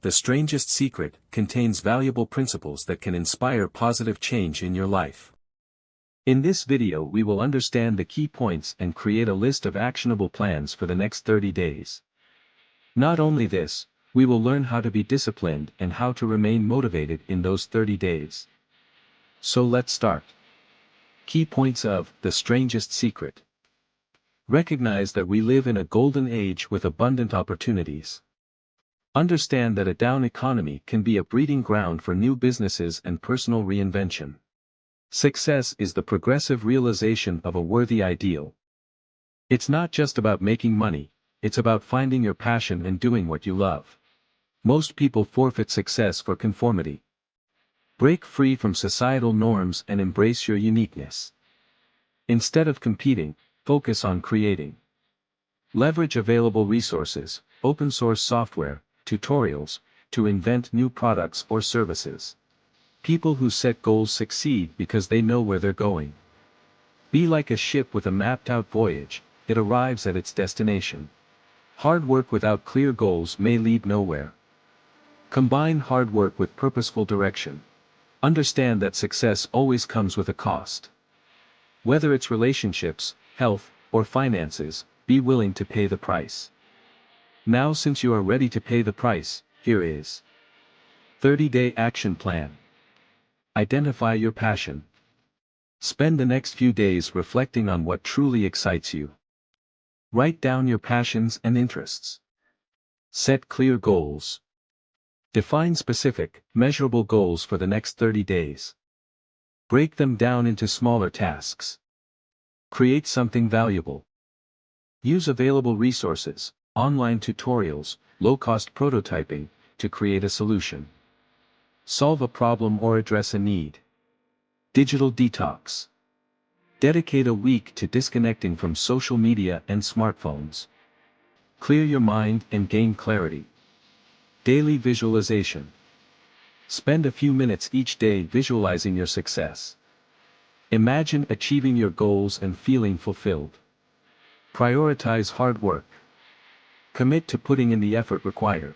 The Strangest Secret contains valuable principles that can inspire positive change in your life. In this video we will understand the key points and create a list of actionable plans for the next 30 days. Not only this, we will learn how to be disciplined and how to remain motivated in those 30 days. So let's start. Key points of The Strangest Secret. Recognize that we live in a golden age with abundant opportunities. Understand that a down economy can be a breeding ground for new businesses and personal reinvention. Success is the progressive realization of a worthy ideal. It's not just about making money, it's about finding your passion and doing what you love. Most people forfeit success for conformity. Break free from societal norms and embrace your uniqueness. Instead of competing, focus on creating. Leverage available resources, open source software, tutorials, to invent new products or services. People who set goals succeed because they know where they're going. Be like a ship with a mapped out voyage, it arrives at its destination. Hard work without clear goals may lead nowhere. Combine hard work with purposeful direction. Understand that success always comes with a cost. Whether it's relationships, health, or finances, be willing to pay the price. Now, since you are ready to pay the price, here is 30-day action plan. Identify your passion. Spend the next few days reflecting on what truly excites you. Write down your passions and interests. Set clear goals. Define specific, measurable goals for the next 30 days. Break them down into smaller tasks. Create something valuable. Use available resources, online tutorials, low-cost prototyping, to create a solution. Solve a problem or address a need. Digital detox. Dedicate a week to disconnecting from social media and smartphones. Clear your mind and gain clarity. Daily visualization. Spend a few minutes each day visualizing your success. Imagine achieving your goals and feeling fulfilled. Prioritize hard work. Commit to putting in the effort required.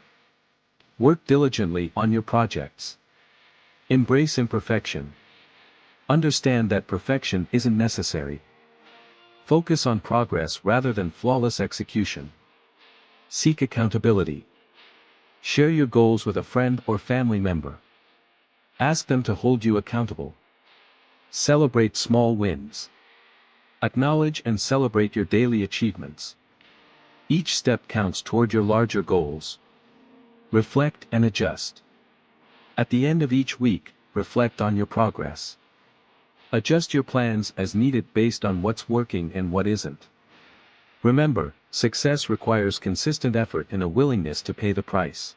Work diligently on your projects. Embrace imperfection. Understand that perfection isn't necessary. Focus on progress rather than flawless execution. Seek accountability. Share your goals with a friend or family member. Ask them to hold you accountable. Celebrate small wins. Acknowledge and celebrate your daily achievements. Each step counts toward your larger goals. Reflect and adjust. At the end of each week, reflect on your progress. Adjust your plans as needed based on what's working and what isn't. Remember, success requires consistent effort and a willingness to pay the price.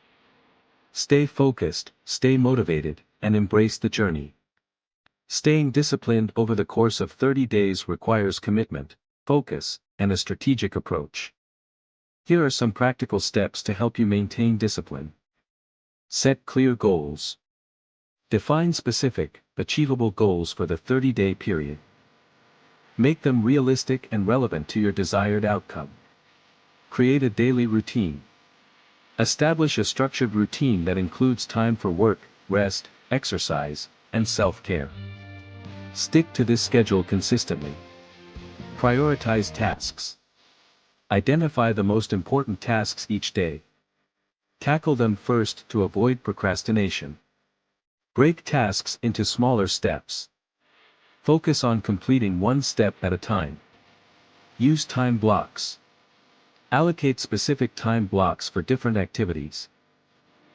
Stay focused, stay motivated, and embrace the journey. Staying disciplined over the course of 30 days requires commitment, focus, and a strategic approach. Here are some practical steps to help you maintain discipline. Set clear goals. Define specific, achievable goals for the 30-day period. Make them realistic and relevant to your desired outcome. Create a daily routine. Establish a structured routine that includes time for work, rest, exercise, and self-care. Stick to this schedule consistently. Prioritize tasks. Identify the most important tasks each day. Tackle them first to avoid procrastination. Break tasks into smaller steps. Focus on completing one step at a time. Use time blocks. Allocate specific time blocks for different activities.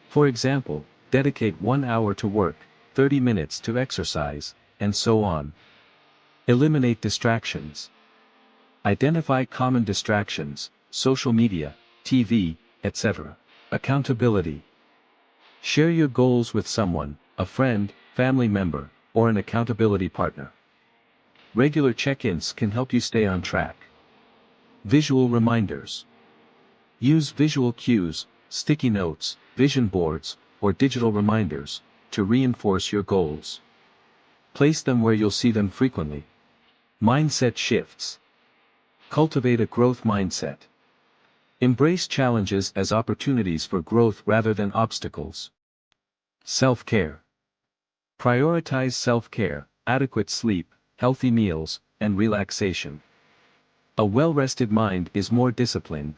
For example, dedicate 1 hour to work, 30 minutes to exercise, and so on. Eliminate distractions. Identify common distractions, social media, TV, etc. Accountability. Share your goals with someone, a friend, family member, or an accountability partner. Regular check-ins can help you stay on track. Visual reminders. Use visual cues, sticky notes, vision boards, or digital reminders, to reinforce your goals. Place them where you'll see them frequently. Mindset shifts. Cultivate a growth mindset. Embrace challenges as opportunities for growth rather than obstacles. Self-care. Prioritize self-care, adequate sleep, healthy meals, and relaxation. A well-rested mind is more disciplined.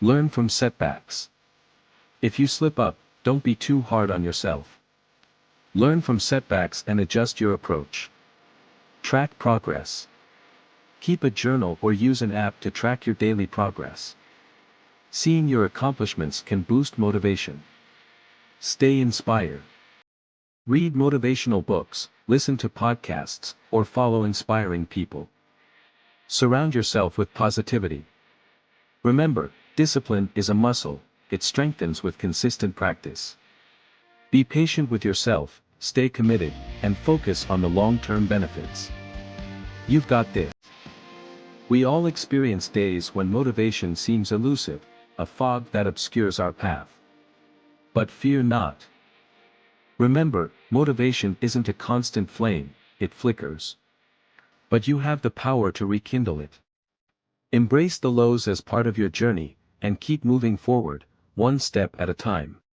Learn from setbacks. If you slip up, don't be too hard on yourself. Learn from setbacks and adjust your approach. Track progress. Keep a journal or use an app to track your daily progress. Seeing your accomplishments can boost motivation. Stay inspired. Read motivational books, listen to podcasts, or follow inspiring people. Surround yourself with positivity. Remember, discipline is a muscle, it strengthens with consistent practice. Be patient with yourself, stay committed, and focus on the long-term benefits. You've got this. We all experience days when motivation seems elusive, a fog that obscures our path. But fear not. Remember, motivation isn't a constant flame, it flickers. But you have the power to rekindle it. Embrace the lows as part of your journey, and keep moving forward, one step at a time.